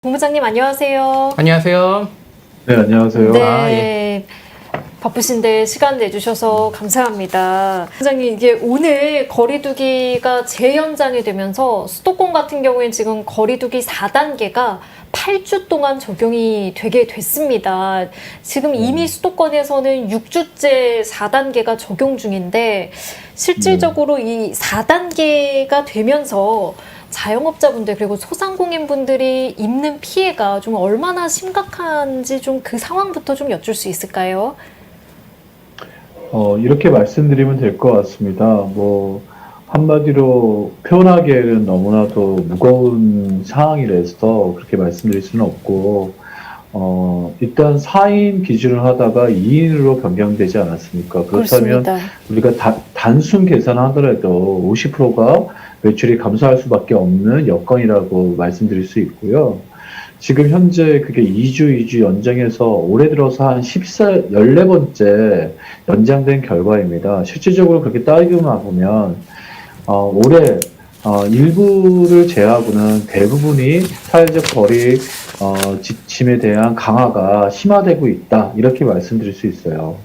본부장님 안녕하세요. 안녕하세요. 네, 안녕하세요. 네. 예. 바쁘신데 시간 내주셔서 감사합니다. 본부장님 이게 오늘 거리두기가 재연장이 되면서 수도권 같은 경우에는 지금 거리두기 4단계가 8주 동안 적용이 되게 됐습니다. 지금 이미 수도권에서는 6주째 4단계가 적용 중인데 실질적으로 이 4단계가 되면서 자영업자분들 그리고 소상공인분들이 입는 피해가 좀 얼마나 심각한지 좀 그 상황부터 좀 여쭐 수 있을까요? 이렇게 말씀드리면 될 것 같습니다. 한마디로 표현하기에는 너무나도 무거운 상황이라서 그렇게 말씀드릴 수는 없고, 일단 4인 기준을 하다가 2인으로 변경되지 않았습니까? 그렇다면 그렇습니다. 우리가 단순 계산하더라도 50%가 매출이 감소할 수밖에 없는 여건이라고 말씀드릴 수 있고요. 지금 현재 그게 2주 연장해서 올해 들어서 한 14번째 연장된 결과입니다. 실질적으로 그렇게 따지고만 보면, 올해, 일부를 제외하고는 대부분이 사회적 거리, 지침에 대한 강화가 심화되고 있다. 이렇게 말씀드릴 수 있어요.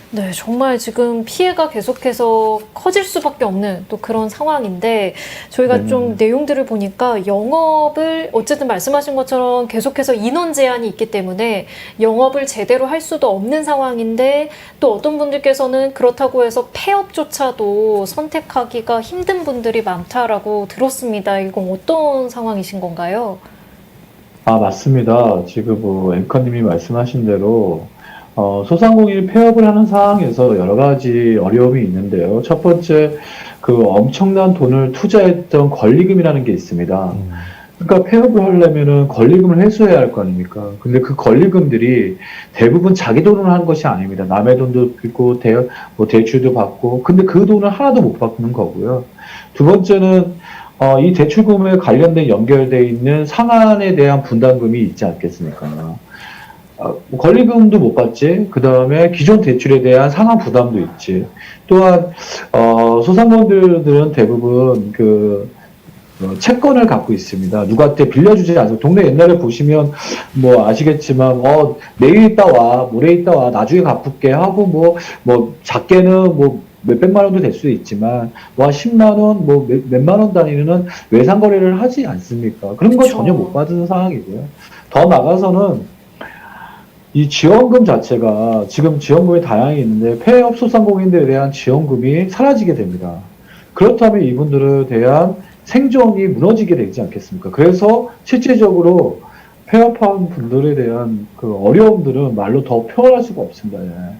네, 정말 지금 피해가 계속해서 커질 수밖에 없는 또 그런 상황인데 저희가 좀 내용들을 보니까 영업을 어쨌든 말씀하신 것처럼 계속해서 인원 제한이 있기 때문에 영업을 제대로 할 수도 없는 상황인데 또 어떤 분들께서는 그렇다고 해서 폐업조차도 선택하기가 힘든 분들이 많다라고 들었습니다. 이건 어떤 상황이신 건가요? 맞습니다. 지금 앵커님이 말씀하신 대로 소상공인이 폐업을 하는 상황에서 여러 가지 어려움이 있는데요. 첫 번째, 그 엄청난 돈을 투자했던 권리금이라는 게 있습니다. 그러니까 폐업을 하려면은 권리금을 회수해야 할 거 아닙니까? 근데 그 권리금들이 대부분 자기 돈으로 하는 것이 아닙니다. 남의 돈도 있고, 대출도 받고, 근데 그 돈을 하나도 못 받는 거고요. 두 번째는, 이 대출금에 관련된 연결되어 있는 상한에 대한 분담금이 있지 않겠습니까? 권리금도 못 받지. 그 다음에 기존 대출에 대한 상한 부담도 있지. 또한 소상공인들은 대부분 채권을 갖고 있습니다. 누구한테 빌려주지 않고 동네 옛날에 보시면 아시겠지만 내일 있다 와, 모레 있다 와, 나중에 갚을게 하고 작게는 몇백만 원도 될 수 있지만 한 10만 원, 몇만 원 단위는 외상 거래를 하지 않습니까? 그런 거 그쵸. 전혀 못 받는 상황이고요. 더 나가서는 이 지원금 자체가 지금 지원금이 다양히 있는데 폐업 소상공인들에 대한 지원금이 사라지게 됩니다. 그렇다면 이분들에 대한 생존이 무너지게 되지 않겠습니까? 그래서 실질적으로 폐업한 분들에 대한 그 어려움들은 말로 더 표현할 수가 없습니다. 예.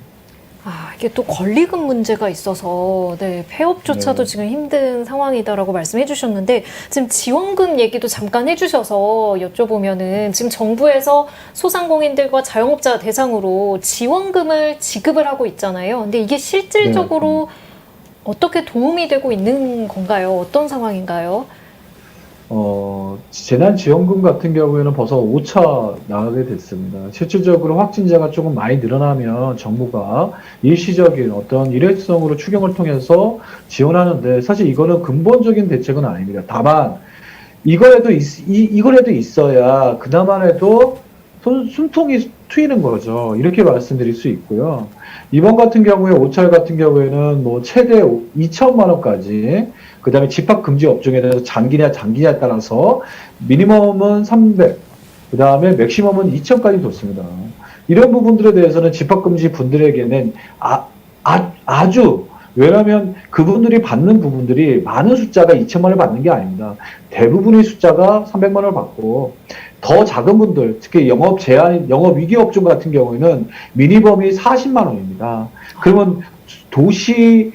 이게 또 권리금 문제가 있어서 폐업조차도 네. 지금 힘든 상황이다라고 말씀해 주셨는데 지금 지원금 얘기도 잠깐 해주셔서 여쭤보면은 지금 정부에서 소상공인들과 자영업자 대상으로 지원금을 지급을 하고 있잖아요. 근데 이게 실질적으로 어떻게 도움이 되고 있는 건가요? 어떤 상황인가요? 재난지원금 같은 경우에는 벌써 5차 나가게 됐습니다. 실질적으로 확진자가 조금 많이 늘어나면 정부가 일시적인 어떤 일회성으로 추경을 통해서 지원하는데 사실 이거는 근본적인 대책은 아닙니다. 다만 이거라도 있어야 그나마라도 숨통이 트이는 거죠. 이렇게 말씀드릴 수 있고요. 이번 같은 경우에 5차 같은 경우에는 최대 2천만 원까지 그 다음에 집합금지 업종에 대해서 장기냐에 따라서 미니멈은 300, 그 다음에 맥시멈은 2천까지 뒀습니다. 이런 부분들에 대해서는 집합금지 분들에게는 아주 왜냐하면 그분들이 받는 부분들이 많은 숫자가 2천만 원을 받는 게 아닙니다. 대부분의 숫자가 300만 원을 받고 더 작은 분들, 특히 영업 위기 업종 같은 경우에는 미니멈이 40만 원입니다. 그러면 도시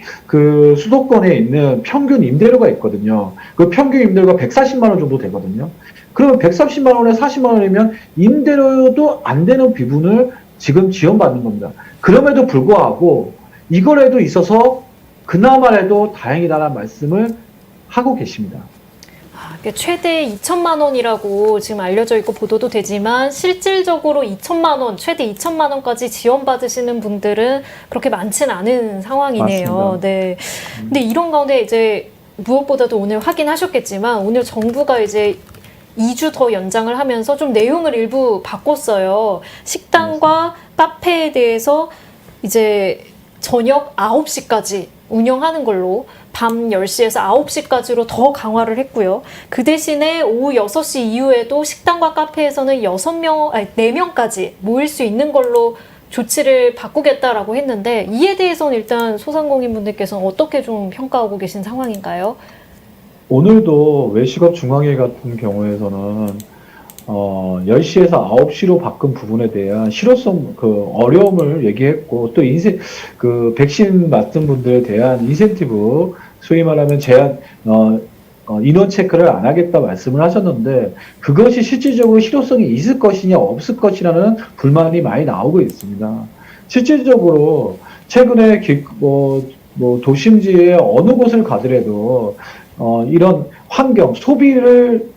수도권에 있는 평균 임대료가 있거든요. 그 평균 임대료가 140만 원 정도 되거든요. 그러면 130만 원에 40만 원이면 임대료도 안 되는 비분을 지금 지원받는 겁니다. 그럼에도 불구하고 이거라도 있어서 그나마라도 다행이다라는 말씀을 하고 계십니다. 최대 2천만 원이라고 지금 알려져 있고 보도도 되지만 실질적으로 2천만 원, 최대 2천만 원까지 지원받으시는 분들은 그렇게 많지는 않은 상황이네요. 맞습니다. 네. 근데 이런 가운데 이제 무엇보다도 오늘 확인하셨겠지만 오늘 정부가 이제 2주 더 연장을 하면서 좀 내용을 일부 바꿨어요. 식당과 카페에 대해서 이제 저녁 9시까지 운영하는 걸로 밤 10시에서 9시까지로 더 강화를 했고요. 그 대신에 오후 6시 이후에도 식당과 카페에서는 4명까지 모일 수 있는 걸로 조치를 바꾸겠다라고 했는데 이에 대해서는 일단 소상공인분들께서는 어떻게 좀 평가하고 계신 상황인가요? 오늘도 외식업 중앙회 같은 경우에서는 10시에서 9시로 바꾼 부분에 대한 실효성, 어려움을 얘기했고, 또 백신 맞은 분들에 대한 인센티브, 소위 말하면 인원 체크를 안 하겠다 말씀을 하셨는데, 그것이 실질적으로 실효성이 있을 것이냐, 없을 것이냐는 불만이 많이 나오고 있습니다. 실질적으로, 최근에 도심지의 어느 곳을 가더라도, 이런 환경, 소비를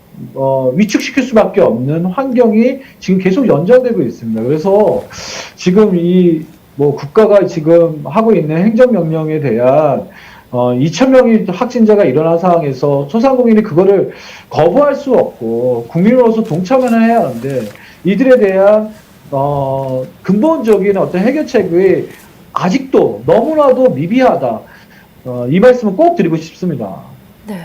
위축시킬 수밖에 없는 환경이 지금 계속 연장되고 있습니다. 그래서 지금 국가가 지금 하고 있는 행정명령에 대한 2,000명의 확진자가 일어난 상황에서 소상공인이 그거를 거부할 수 없고 국민으로서 동참을 해야 하는데 이들에 대한 근본적인 어떤 해결책이 아직도 너무나도 미비하다. 이 말씀을 꼭 드리고 싶습니다. 네,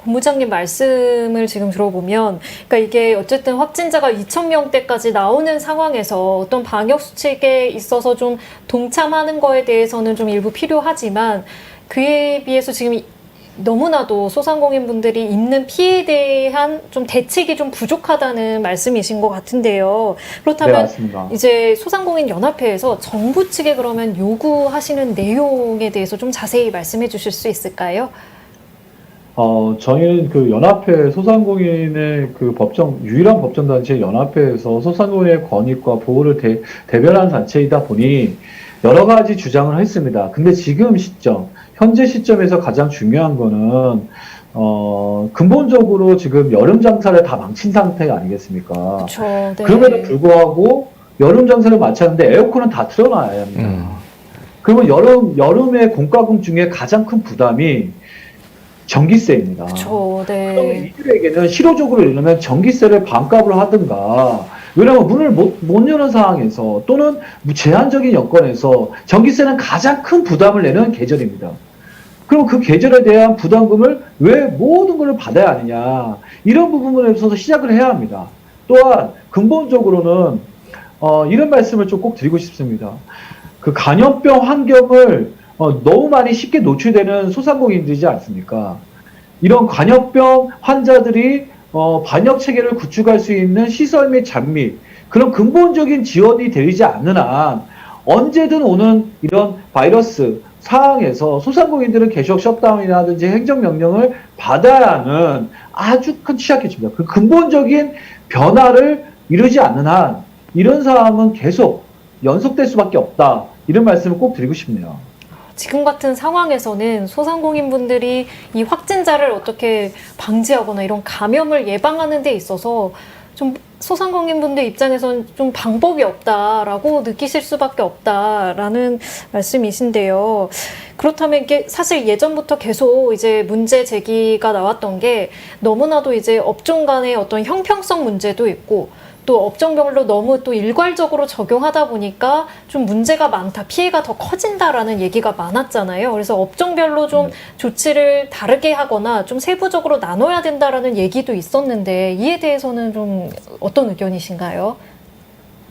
본부장님 말씀을 지금 들어보면, 그러니까 이게 어쨌든 확진자가 2,000명대까지 나오는 상황에서 어떤 방역 수칙에 있어서 좀 동참하는 거에 대해서는 좀 일부 필요하지만 그에 비해서 지금 너무나도 소상공인 분들이 입는 피해에 대한 좀 대책이 좀 부족하다는 말씀이신 것 같은데요. 그렇다면 네, 맞습니다. 이제 소상공인 연합회에서 정부 측에 그러면 요구하시는 내용에 대해서 좀 자세히 말씀해 주실 수 있을까요? 저희는 연합회 소상공인의 유일한 법정단체 연합회에서 소상공인의 권익과 보호를 대변하는 단체이다 보니 여러 가지 주장을 했습니다. 근데 지금 현재 시점에서 가장 중요한 거는, 근본적으로 지금 여름 장사를 다 망친 상태 아니겠습니까? 그렇죠. 네. 그럼에도 불구하고 여름 장사를 마쳤는데 에어컨은 다 틀어놔야 합니다. 그러면 여름의 공과금 중에 가장 큰 부담이 전기세입니다. 그렇죠. 네. 그러면 이들에게는 실효적으로 이르면 전기세를 반값으로 하든가, 왜냐하면 문을 못 여는 상황에서 또는 제한적인 여건에서 전기세는 가장 큰 부담을 내는 계절입니다. 그럼 그 계절에 대한 부담금을 왜 모든 걸 받아야 하느냐, 이런 부분에 있어서 시작을 해야 합니다. 또한 근본적으로는 이런 말씀을 좀 꼭 드리고 싶습니다. 간염병 환경을 너무 많이 쉽게 노출되는 소상공인들이지 않습니까? 이런 간염병 환자들이 방역 체계를 구축할 수 있는 시설 및 장비, 그런 근본적인 지원이 되지 않는 한 언제든 오는 이런 바이러스 상황에서 소상공인들은 계속 셧다운이라든지 행정명령을 받아야 하는 아주 큰 취약해집니다. 그 근본적인 변화를 이루지 않는 한 이런 상황은 계속 연속될 수밖에 없다. 이런 말씀을 꼭 드리고 싶네요. 지금 같은 상황에서는 소상공인분들이 이 확진자를 어떻게 방지하거나 이런 감염을 예방하는 데 있어서 좀 소상공인분들 입장에서는 좀 방법이 없다라고 느끼실 수밖에 없다라는 말씀이신데요. 그렇다면 이게 사실 예전부터 계속 이제 문제 제기가 나왔던 게 너무나도 이제 업종 간의 어떤 형평성 문제도 있고 또 업종별로 너무 또 일괄적으로 적용하다 보니까 좀 문제가 많다, 피해가 더 커진다라는 얘기가 많았잖아요. 그래서 업종별로 좀 조치를 다르게 하거나 좀 세부적으로 나눠야 된다라는 얘기도 있었는데 이에 대해서는 좀 어떤 의견이신가요?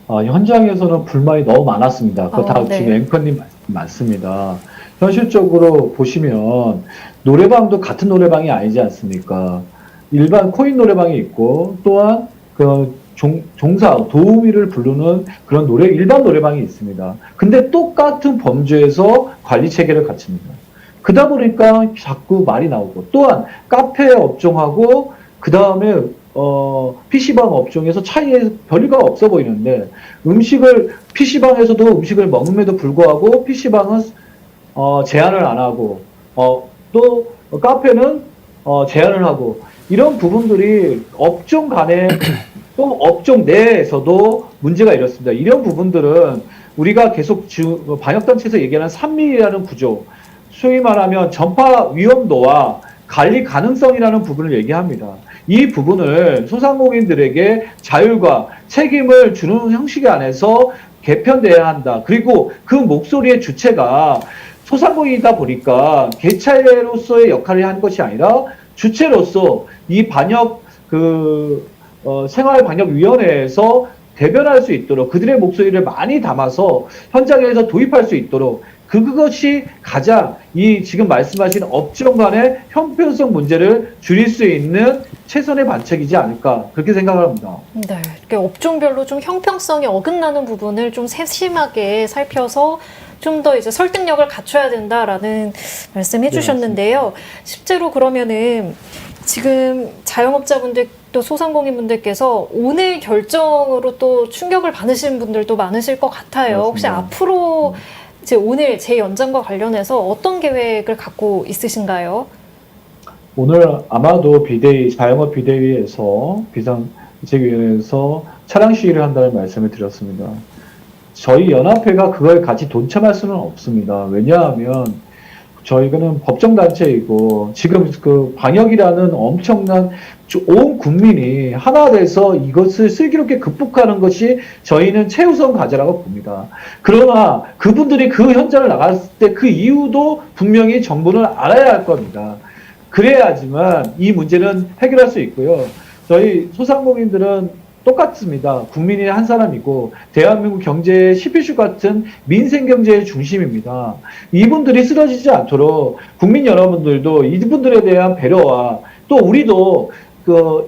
현장에서는 불만이 너무 많았습니다. 네. 지금 앵커님 말씀 맞습니다. 현실적으로 보시면 노래방도 같은 노래방이 아니지 않습니까? 일반 코인 노래방이 있고 또한 도우미를 부르는 그런 일반 노래방이 있습니다. 근데 똑같은 범주에서 관리 체계를 갖춥니다. 그러다 보니까 자꾸 말이 나오고, 또한 카페 업종하고, 그 다음에, PC방 업종에서 차이에 별리가 없어 보이는데, PC방에서도 음식을 먹음에도 불구하고, PC방은, 제한을 안 하고, 또, 카페는, 제한을 하고, 이런 부분들이 업종 간에 또 업종 내에서도 문제가 이렇습니다. 이런 부분들은 우리가 계속 방역단체에서 얘기하는 3밀이라는 구조, 소위 말하면 전파 위험도와 관리 가능성이라는 부분을 얘기합니다. 이 부분을 소상공인들에게 자율과 책임을 주는 형식 안에서 개편돼야 한다. 그리고 그 목소리의 주체가 소상공인이다 보니까 개찰로서의 역할을 하는 것이 아니라 주체로서 이 방역 생활방역위원회에서 대변할 수 있도록 그들의 목소리를 많이 담아서 현장에서 도입할 수 있도록 그것이 가장 이 지금 말씀하신 업종 간의 형평성 문제를 줄일 수 있는 최선의 반책이지 않을까 그렇게 생각을 합니다. 네, 이렇게 업종별로 좀 형평성이 어긋나는 부분을 좀 세심하게 살펴서 좀 더 이제 설득력을 갖춰야 된다라는 말씀해 주셨는데요. 실제로 그러면은 지금 자영업자분들 또 소상공인분들께서 오늘 결정으로 또 충격을 받으시는 분들도 많으실 것 같아요. 혹시 맞습니다. 앞으로 이제 오늘 재연장과 관련해서 어떤 계획을 갖고 있으신가요? 오늘 아마도 자영업 비대위에서 비상대책위원회에서 차량 시위를 한다는 말씀을 드렸습니다. 저희 연합회가 그걸 같이 동참할 수는 없습니다. 왜냐하면 저희는 법정단체이고 지금 그 방역이라는 엄청난 온 국민이 하나 돼서 이것을 슬기롭게 극복하는 것이 저희는 최우선 과제라고 봅니다. 그러나 그분들이 그 현장을 나갔을 때 그 이유도 분명히 정부는 알아야 할 겁니다. 그래야지만 이 문제는 해결할 수 있고요. 저희 소상공인들은 똑같습니다. 국민이 한 사람이고 대한민국 경제의 CPU 같은 민생 경제의 중심입니다. 이분들이 쓰러지지 않도록 국민 여러분들도 이분들에 대한 배려와 또 우리도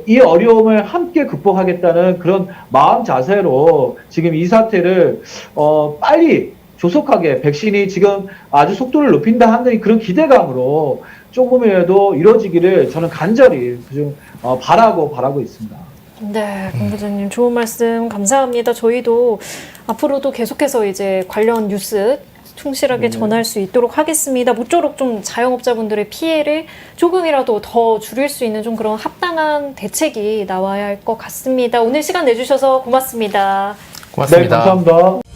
이 어려움을 함께 극복하겠다는 그런 마음 자세로 지금 이 사태를 빨리 조속하게 백신이 지금 아주 속도를 높인다 하는 그런 기대감으로 조금이라도 이루어지기를 저는 간절히 바라고 있습니다. 네, 본부장님 좋은 말씀 감사합니다. 저희도 앞으로도 계속해서 이제 관련 뉴스 충실하게 전할 수 있도록 하겠습니다. 모쪼록 좀 자영업자분들의 피해를 조금이라도 더 줄일 수 있는 좀 그런 합당한 대책이 나와야 할 것 같습니다. 오늘 시간 내주셔서 고맙습니다. 고맙습니다. 네, 감사합니다.